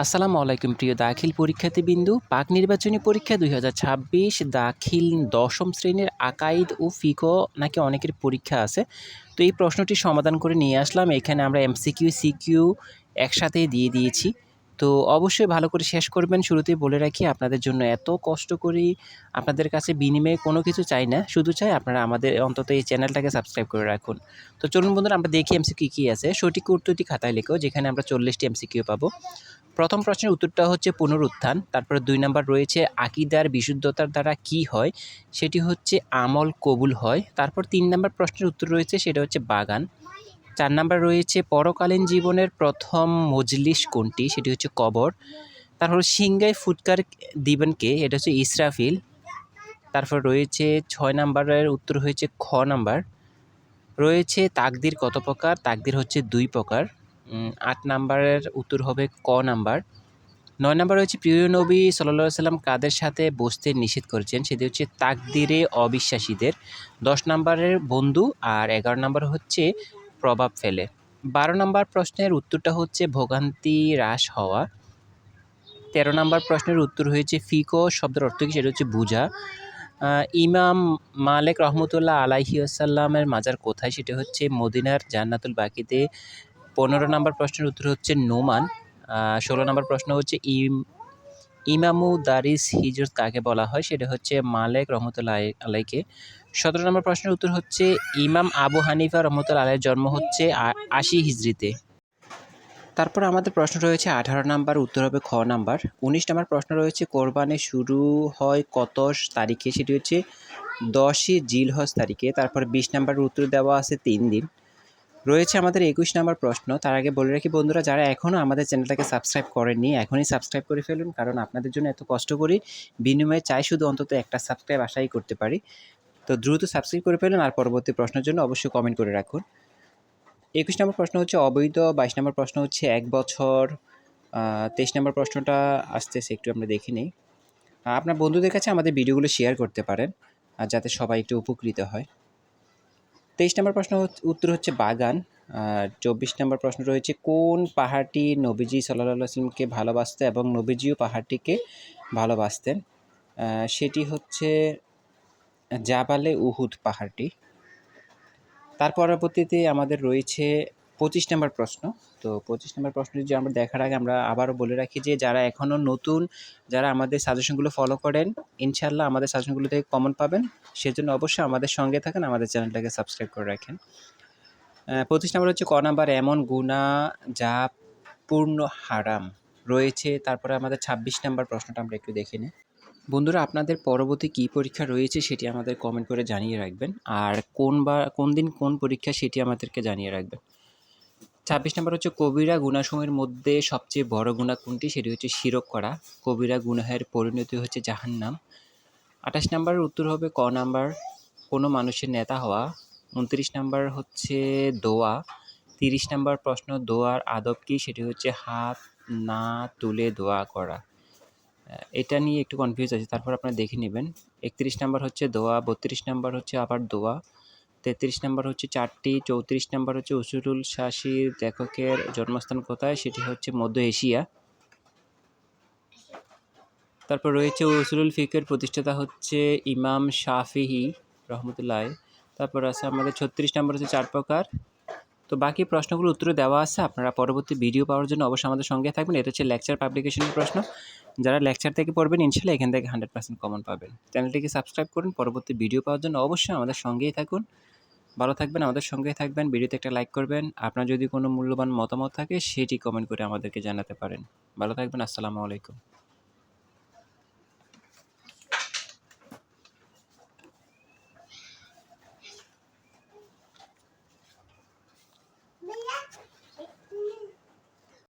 আসসালামু আলাইকুম প্রিয় দাখিল পরীক্ষার্থীবৃন্দু। পাক নির্বাচনী পরীক্ষা ২০২৬ দাখিল ১০ম শ্রেণীর আকাইদ ও ফিকহ নাকি অনেকের পরীক্ষা আছে। তো এই প্রশ্নটি সমাধান করে নিয়ে আসলাম। এখানে আমরা এমসিকিউ, সিকিউ একসাথেই দিয়ে দিয়েছি। তো অবশ্যই ভালো করে শেষ করবেন। শুরুতেই বলে রাখি, আপনাদের জন্য এত কষ্ট করি, আপনাদের কাছে বিনিময়ে কোনো কিছু চাই না। শুধু চাই আপনারা আমাদের অন্তত এই চ্যানেলটাকে সাবস্ক্রাইব করে রাখুন। তো চলুন বন্ধুরা, আমরা দেখি এমসিকিউ কী আছে। সঠিক উত্তরটি খাতায় লেখো, যেখানে আমরা ৪০টি এমসিকিউ পাবো। প্রথম প্রশ্নের উত্তরটা হচ্ছে পুনরুত্থান। তারপরে ২ নাম্বার রয়েছে আকিদার বিশুদ্ধতার দ্বারা কি হয়? সেটি হচ্ছে আমল কবুল হয়। তারপর ৩ নাম্বার প্রশ্নের উত্তর রয়েছে, সেটা হচ্ছে বাগান। ৪ নাম্বার রয়েছে পরকালীন জীবনের প্রথম মজলিস কোনটি? সেটি হচ্ছে কবর। তারপর সিংগায় ফুৎকার দিবেন কে? এটা হচ্ছে ইসরাফিল। তারপর রয়েছে ৬ নাম্বারের উত্তর হয়েছে খ নাম্বার। রয়েছে তাকদির কত প্রকার? তাকদির হচ্ছে ২ প্রকার। ৮ নাম্বারের উত্তর হবে ক নাম্বার। ৯ নাম্বার রয়েছে প্রিয় নবী সাল্লাল্লাহু আলাইহি সাল্লাম কাদের সাথে বসতে নিষেধ করেছেন? সেটি হচ্ছে তাকদিরে অবিশ্বাসীদের। ১০ নাম্বারের বন্ধু। আর ১১ নাম্বার হচ্ছে প্রভাব ফেলে। ১২ নাম্বার প্রশ্নের উত্তরটা হচ্ছে ভোগান্তি হ্রাস হওয়া। ১৩ নাম্বার প্রশ্নের উত্তর হয়েছে ফিকহ শব্দের অর্থ কী? সেটা হচ্ছে বুঝা। ইমাম মালিক রহমতুল্লাহ আলাইহি ওয়াসাল্লামের মাজার কোথায়? সেটা হচ্ছে মদিনার জান্নাতুল বাকিতে। ১৫ নাম্বার প্রশ্নের উত্তর হচ্ছে নোমান। ১৬ নাম্বার প্রশ্ন হচ্ছে ইমামু দারিস হিজরত কাকে বলা হয়? সেটা হচ্ছে মালিক রহমতুল্লাহ আলাইকে। ১৭ নম্বর প্রশ্নের উত্তর হচ্ছে ইমাম আবু হানিফা রহমতুল্লাহ আলাইয়ের জন্ম হচ্ছে ৮০ হিজরিতে। তারপর আমাদের প্রশ্ন রয়েছে ১৮ নাম্বার, উত্তর হবে খ নাম্বার। ১৯ নাম্বার প্রশ্ন রয়েছে কোরবানি শুরু হয় কত তারিখে? সেটি হচ্ছে ১০ই জিলহজ তারিখে। তারপর ২০ নাম্বারের উত্তর দেওয়া আছে ৩ দিন। রয়েছে আমাদের ২১ নাম্বার প্রশ্ন। তার আগে বলে রাখি বন্ধুরা, যারা এখনও আমাদের চ্যানেলটাকে সাবস্ক্রাইব করেননি, এখনই সাবস্ক্রাইব করে ফেলুন, কারণ আপনাদের জন্য এত কষ্ট করি, বিনিময়ে চাই শুধু অন্তত একটা সাবস্ক্রাইব আশাই করতে পারি। তো দ্রুত সাবস্ক্রাইব করে ফেলুন, আর পরবর্তী প্রশ্নের জন্য অবশ্যই কমেন্ট করে রাখুন। ২১ নম্বর প্রশ্ন হচ্ছে অবৈধ। ২২ নম্বর প্রশ্ন হচ্ছে ১ বছর। ২৩ নম্বর প্রশ্নটা আসতেছে, একটু আমরা দেখে নিই। আপনার বন্ধুদের কাছে আমাদের ভিডিওগুলো শেয়ার করতে পারেন, আর যাতে সবাই একটু উপকৃত হয়। ২৩ নম্বর প্রশ্ন উত্তর হচ্ছে বাগান। আর ২৪ নম্বর প্রশ্ন রয়েছে কোন পাহাড়টি নবীজি সাল্লাল্লাহু আলাইহি ওয়াসাল্লামকে ভালোবাসতেন এবং নবীজিও পাহাড়টিকে ভালোবাসতেন? সেটি হচ্ছে জাবালে উহুদ পাহাড়টি। তার পরবর্তীতে আমাদের রয়েছে ২৫ নম্বর প্রশ্ন। তো ২৫ নম্বর প্রশ্নটি যে আমরা দেখার আগে আমরা আবারও বলে রাখি যে, যারা এখনও নতুন, যারা আমাদের সাজেশনগুলো ফলো করেন, ইনশাআল্লাহ আমাদের সাজেশনগুলো থেকে কমন পাবেন। সেজন্য অবশ্যই আমাদের সঙ্গে থাকেন, আমাদের চ্যানেলটাকে সাবস্ক্রাইব করে রাখেন। ২৫ নম্বর হচ্ছে ক নাম্বার, এমন গুনাহ যা পূর্ণ হারাম রয়েছে। তারপরে আমাদের ২৬ নম্বর প্রশ্নটা আমরা একটু দেখে নিই। বন্ধুরা, আপনাদের পরবর্তী কী পরীক্ষা রয়েছে সেটি আমাদের কমেন্ট করে জানিয়ে রাখবেন, আর কোন দিন কোন পরীক্ষা সেটি আমাদেরকে জানিয়ে রাখবেন। ২৬ নম্বর হচ্ছে কবিরা গুনাহসমূহের মধ্যে সবচেয়ে বড় গুনাহ কোনটি? সেটি হচ্ছে শিরক করা। কবিরা গুনাহের পরিণতি হচ্ছে জাহান্নাম। ২৮ নম্বরের উত্তর হবে ক নাম্বার, কোনো মানুষের নেতা হওয়া। ২৯ নাম্বার হচ্ছে দোয়া। ৩০ নাম্বার প্রশ্ন, দোয়ার আদব কী? সেটি হচ্ছে হাত না তুলে দোয়া করা। এটা নিয়ে একটু কনফিউজ আছে, তারপর আপনারা দেখে নেবেন। ৩১ নাম্বার হচ্ছে দোয়া। ৩২ নাম্বার হচ্ছে আবার দোয়া। ৩৩ নাম্বার হচ্ছে চারটি। ৩৪ নাম্বার হচ্ছে উসুলুল শাসির লেখকের জন্মস্থান কোথায়? সেটি হচ্ছে মধ্য এশিয়া। তারপর রয়েছে উসুলুল ফিকের প্রতিষ্ঠাতা হচ্ছে ইমাম শাফিঈ রহমতুল্লাহ। তারপর আছে আমাদের ৩৬ নাম্বার হচ্ছে ৪ প্রকার। তো বাকি প্রশ্নগুলো উত্তর দেওয়া আছে, আপনারা পরবর্তী ভিডিও পাওয়ার জন্য অবশ্যই আমাদের সঙ্গে থাকবেন। এটা হচ্ছে লেকচার পাবলিকেশনের প্রশ্ন। যারা লেকচার থেকে পড়বেন, ইনশাআল্লাহ এখান থেকে 100% কমন পাবেন। চ্যানেলটিকে সাবস্ক্রাইব করুন, পরবর্তী ভিডিও পাওয়ার জন্য অবশ্যই আমাদের সঙ্গেই থাকুন। ভালো থাকবেন, আমাদের সঙ্গেই থাকবেন। ভিডিওতে একটা লাইক করবেন। আপনার যদি কোনো মূল্যবান মতামত থাকে সেটি কমেন্ট করে আমাদেরকে জানাতে পারেন। ভালো থাকবেন। আসসালামু আলাইকুম।